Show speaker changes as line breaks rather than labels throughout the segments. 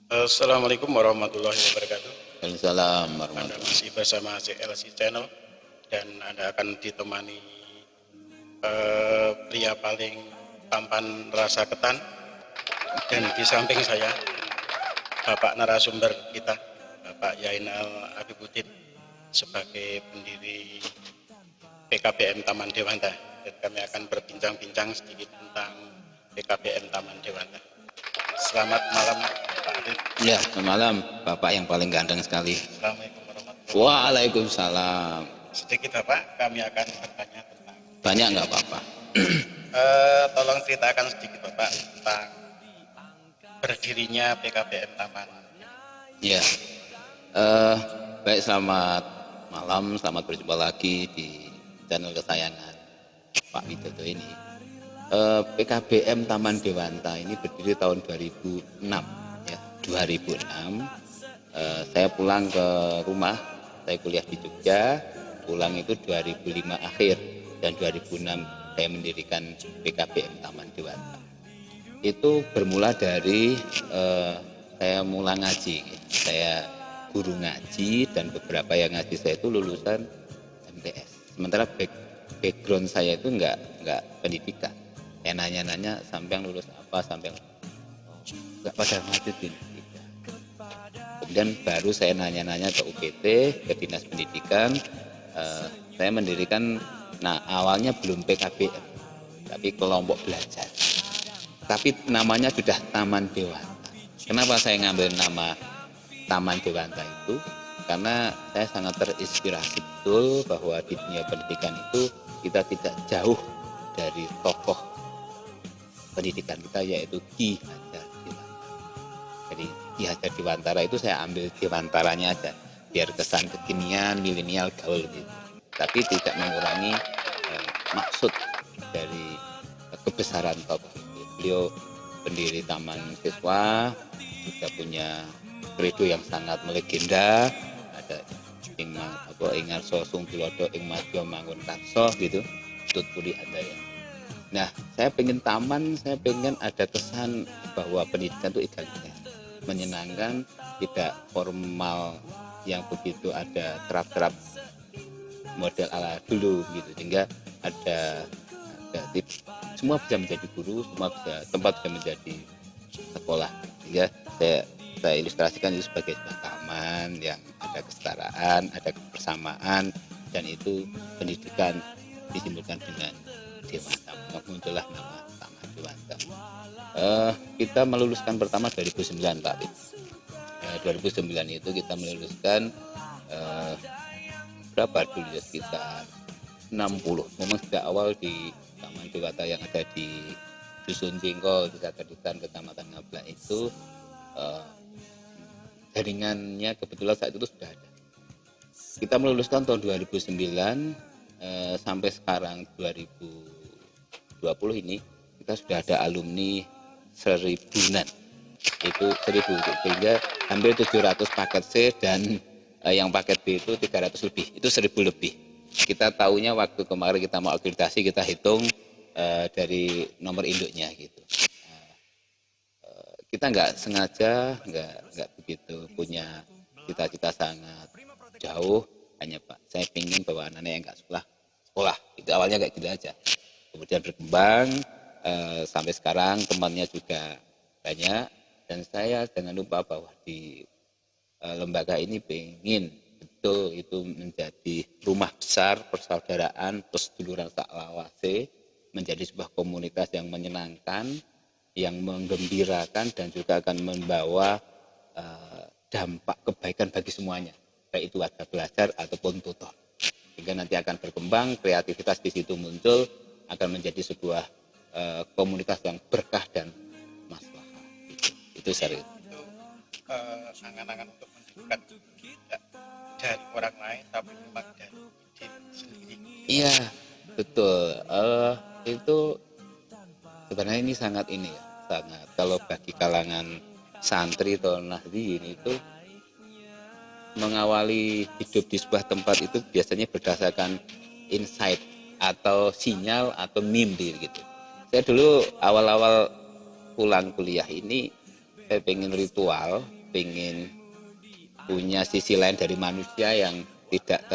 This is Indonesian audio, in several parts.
Assalamualaikum warahmatullahi wabarakatuh.
Waalaikumsalam
Anda
warahmatullahi.
masih bersama CLC Channel dan Anda akan ditemani pria paling tampan rasa ketan, dan di samping saya Bapak narasumber kita, Bapak Yainal Abibuddin, sebagai pendiri PKBM Taman Dewanta, dan kami akan berbincang-bincang sedikit tentang PKBM Taman Dewanta. Selamat malam Pak Adit.
Ya, selamat malam Bapak yang paling ganteng sekali.
Assalamualaikum warahmatullahi wabarakatuh.
Waalaikumsalam.
Sedikit Bapak, kami akan bertanya tentang
Banyak nggak Bapak?
tolong ceritakan sedikit Bapak tentang berdirinya PKBM Taman.
Ya, baik, selamat malam, selamat berjumpa lagi di channel kesayangan Pak Widodo ini. PKBM Taman Dewanta ini berdiri tahun 2006 ya, 2006. Saya pulang ke rumah, saya kuliah di Jogja, pulang itu 2005 akhir, dan 2006 saya mendirikan PKBM Taman Dewanta. Itu bermula dari saya mulai ngaji, saya guru ngaji, dan beberapa yang ngaji saya itu lulusan MTS. Sementara background saya itu nggak pendidikan. Saya nanya-nanya sampai yang lulus apa, sampai nggak pada ngajutin. Kemudian baru saya nanya-nanya ke UPT, ke Dinas Pendidikan. Saya mendirikan, nah awalnya belum PKBM, tapi kelompok belajar. Tapi namanya sudah Taman Dewanta. Kenapa saya ngambil nama Taman Dewanta itu? Karena saya sangat terinspirasi betul bahwa di dunia pendidikan itu kita tidak jauh dari tokoh pendidikan kita, yaitu Ki Hajar Dewantara. Jadi Ki Hajar Dewantara itu saya ambil Dewantaranya aja, biar kesan kekinian, milenial, gaul gitu. Tapi tidak mengurangi maksud dari kebesaran tokoh itu. Beliau pendiri Taman Siswa, juga punya kredo yang sangat melegenda, ada Ingarso Sungkilodo ing madya mangun karso gitu, tuturi adaya. Nah, saya pengen taman, saya pengen ada kesan bahwa pendidikan itu egaliter, menyenangkan, tidak formal yang begitu ada terap-terap model ala dulu gitu, sehingga ada tips, semua bisa menjadi guru, semua bisa, tempat bisa menjadi sekolah. Sehingga saya ilustrasikan itu sebagai sebuah taman yang ada kesetaraan, ada kebersamaan, dan itu pendidikan disimpulkan dengan Dewanta. Muncullah nama Taman Dewanta. Kita meluluskan pertama 2009 Pak. 2009 itu kita meluluskan berapa dulu ya, sekitar 60. Memang sejak awal di Taman Dewanta yang ada di Dusun Jengkol, Desa Kedutan, Kecamatan Ngablak itu jaringannya kebetulan saat itu sudah ada. Kita meluluskan tahun 2009 sampai sekarang 2020 ini kita sudah ada alumni 1000-an. Itu 1000, sehingga hampir 700 paket C, dan yang paket B itu 300 lebih, itu 1000 lebih. Kita tahunya waktu kemarin kita mau akreditasi, kita hitung dari nomor induknya gitu. Kita nggak sengaja, nggak begitu punya cita-cita sangat jauh, hanya Pak, saya ingin bahwa anak-anak yang nggak sekolah, itu awalnya kayak gitu aja. Kemudian berkembang sampai sekarang, temannya juga banyak, dan saya jangan lupa bahwa di lembaga ini pengen betul itu menjadi rumah besar persaudaraan perseduluran saklawase, menjadi sebuah komunitas yang menyenangkan, yang menggembirakan, dan juga akan membawa dampak kebaikan bagi semuanya, baik itu warga belajar ataupun tutor. Sehingga nanti akan berkembang, kreativitas di situ muncul, akan menjadi sebuah komunitas yang berkah dan maslahah. Itu serius.
Angan-angan untuk mendidikan tidak dari orang lain, tapi memang dari diri sendiri.
Iya, betul. Itu sebenarnya ini sangat sangat, kalau bagi kalangan santri atau nahdliyin itu mengawali hidup di sebuah tempat itu biasanya berdasarkan insight atau sinyal atau mimpi gitu. Saya dulu awal-awal pulang kuliah ini saya pengen ritual pengen punya sisi lain dari manusia yang tidak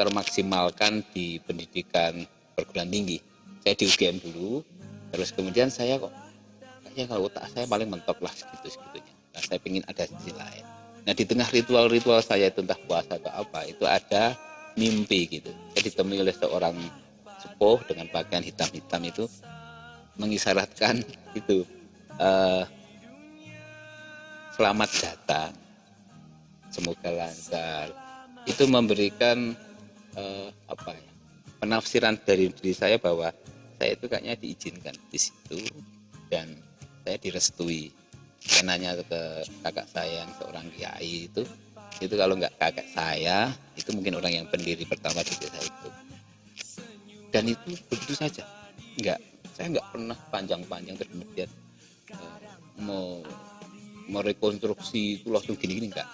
termaksimalkan di pendidikan perguruan tinggi. Saya di UGM dulu, terus kemudian saya kok kayaknya kalau otak saya paling mentok lah segitunya. Nah, saya ingin ada sisi lain. Nah, di tengah ritual-ritual saya itu entah puasa atau apa, itu ada mimpi gitu. Saya ditemui oleh seorang sepuh dengan pakaian hitam-hitam itu mengisyaratkan itu selamat datang, semoga lancar. Itu memberikan penafsiran dari diri saya bahwa saya itu kayaknya diizinkan di situ dan saya direstui. Saya nanya ke kakak saya yang seorang kiai itu kalau nggak kakak saya itu mungkin orang yang pendiri pertama di desa itu. Dan itu begitu saja, saya nggak pernah panjang-panjang terus kemudian mau merekonstruksi itu langsung gini-gini, enggak.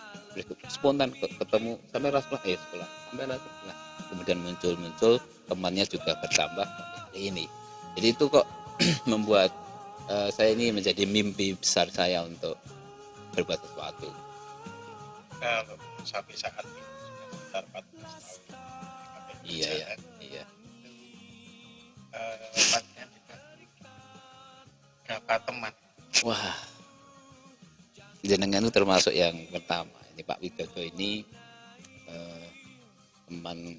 Spontan ketemu sampai Rasulullah sekolah sampai Rasulullah, kemudian muncul temannya juga bertambah ini. Jadi itu kok membuat saya ini menjadi mimpi besar saya untuk berbuat sesuatu.
Kalau sampai saat ini sudah sekitar 14 tahun.
Iya.
Tempatnya juga berapa teman?
Wah, jenengan itu termasuk yang pertama. Ini Pak Widodo ini teman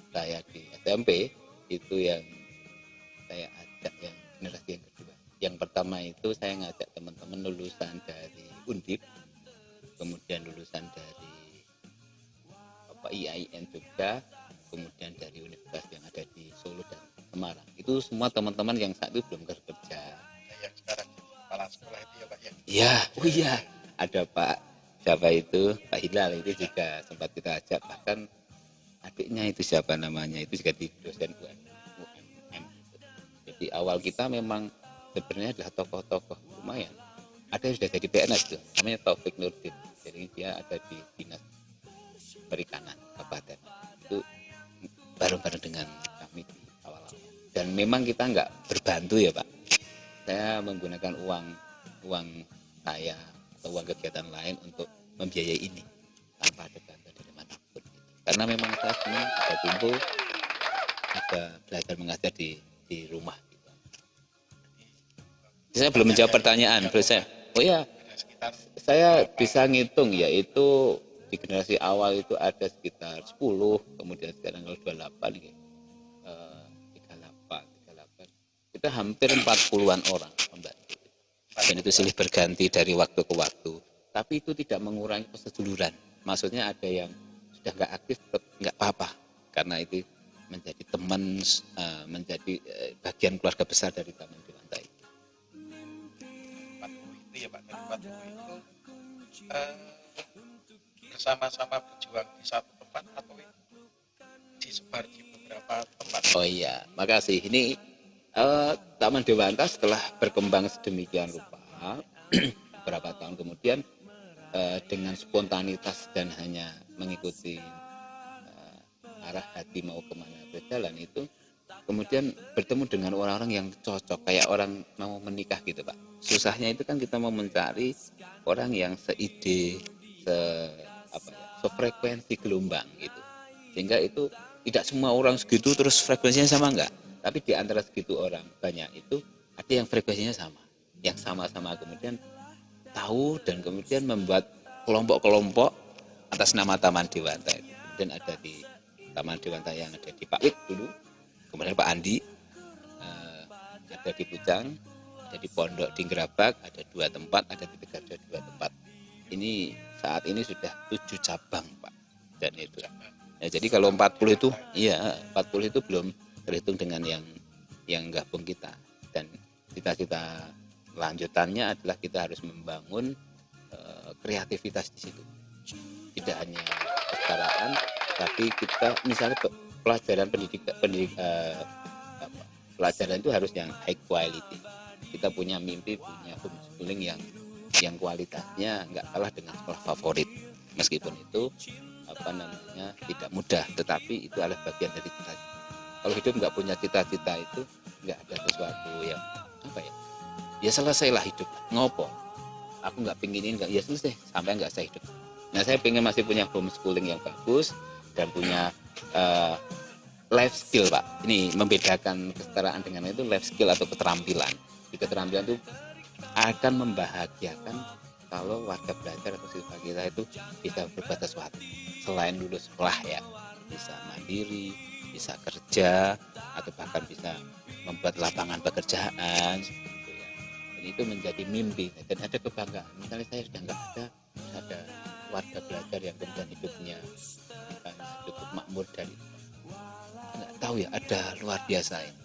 saya di SMP itu yang saya ajak yang generasi yang kedua. Yang pertama itu saya ngajak teman-teman lulusan dari Undip, kemudian lulusan dari IAIN Jogja, kemudian dari universitas yang ada di Solo dan Semarang. Itu semua teman-teman yang saat itu belum kerja.
Yang sekarang jadi kepala sekolah itu ya Pak ya?
Iya, oh iya. Ada Pak siapa itu, Pak Hilal itu juga sempat kita ajak, bahkan adiknya itu siapa namanya itu juga di dosen UMM. Jadi awal kita memang sebenarnya adalah tokoh-tokoh lumayan. Ada yang sudah jadi PNS tuh, namanya Taufik Nurdin. Jadi dia ada di dinas perikanan kabupaten. Itu bareng-bareng dengan kami di awal-awal. Dan memang kita nggak berbantu ya Pak. Saya menggunakan uang saya atau uang kegiatan lain untuk membiayai ini tanpa ada bantuan dari manapun. Karena memang saya senang ada kumpul, ada belajar mengajar di rumah. Saya belum menjawab pertanyaan, oh ya, saya bisa ngitung yaitu di generasi awal itu ada sekitar 10, kemudian sekarang kalau 28 gitu. 38. Kita hampir 40-an orang membantu. Dan itu silih berganti dari waktu ke waktu. Tapi itu tidak mengurangi perseduluran. Maksudnya ada yang sudah nggak aktif tetap nggak apa-apa. Karena itu menjadi teman, menjadi bagian keluarga besar dari Taman Dewanta.
40 itu ya Pak, dari 40 itu bersama-sama berjuang di satu tempat atau disebar di beberapa tempat?
Oh iya, makasih. Ini Taman Dewanta setelah berkembang sedemikian rupa beberapa tahun kemudian dengan spontanitas dan hanya mengikuti arah hati mau kemana berjalan itu, kemudian bertemu dengan orang-orang yang cocok, kayak orang mau menikah gitu Pak. Susahnya itu kan kita mau mencari orang yang seide, sefrekuensi gelombang gitu, sehingga itu tidak semua orang segitu terus frekuensinya sama enggak, tapi di antara segitu orang banyak itu ada yang frekuensinya sama, yang sama-sama kemudian tahu dan kemudian membuat kelompok-kelompok atas nama Taman Dewanta itu. Kemudian ada di Taman Dewanta yang ada di Pak Wik dulu, kemudian Pak Andi, ada di Pucang, ada di Pondok di Gerabak, ada 2 tempat, ada di Tegarjo 2 tempat. Ini saat ini sudah 7 cabang Pak, dan itu. Ya, jadi kalau 40 itu, iya 40 itu belum terhitung dengan yang gabung kita. Dan cita-cita lanjutannya adalah kita harus membangun kreativitas di situ. Tidak hanya kesetaraan, tapi kita misalnya pelajaran pelajaran itu harus yang high quality. Kita punya mimpi, punya homeschooling yang kualitasnya nggak kalah dengan sekolah favorit. Meskipun itu tidak mudah, tetapi itu adalah bagian dari cita-cita. Kalau hidup nggak punya cita-cita itu nggak ada sesuatu yang ya selesailah hidup. Ngopo? Aku nggak pingin ini, nggak, ya selesai sampai nggak saya hidup. Nah saya pengen masih punya homeschooling yang bagus dan punya life skill Pak. Ini membedakan kesetaraan dengan itu life skill atau keterampilan. Di keterampilan itu akan membahagiakan kalau warga belajar atau siswa kita itu bisa berbuat sesuatu selain lulus sekolah ya, bisa mandiri, bisa kerja, atau bahkan bisa membuat lapangan pekerjaan gitu ya. Dan itu menjadi mimpi dan ada kebanggaan. Misalnya saya sudah nggak ada warga belajar yang kemudian hidupnya misalnya cukup makmur dan nggak tahu ya, ada luar biasa ini.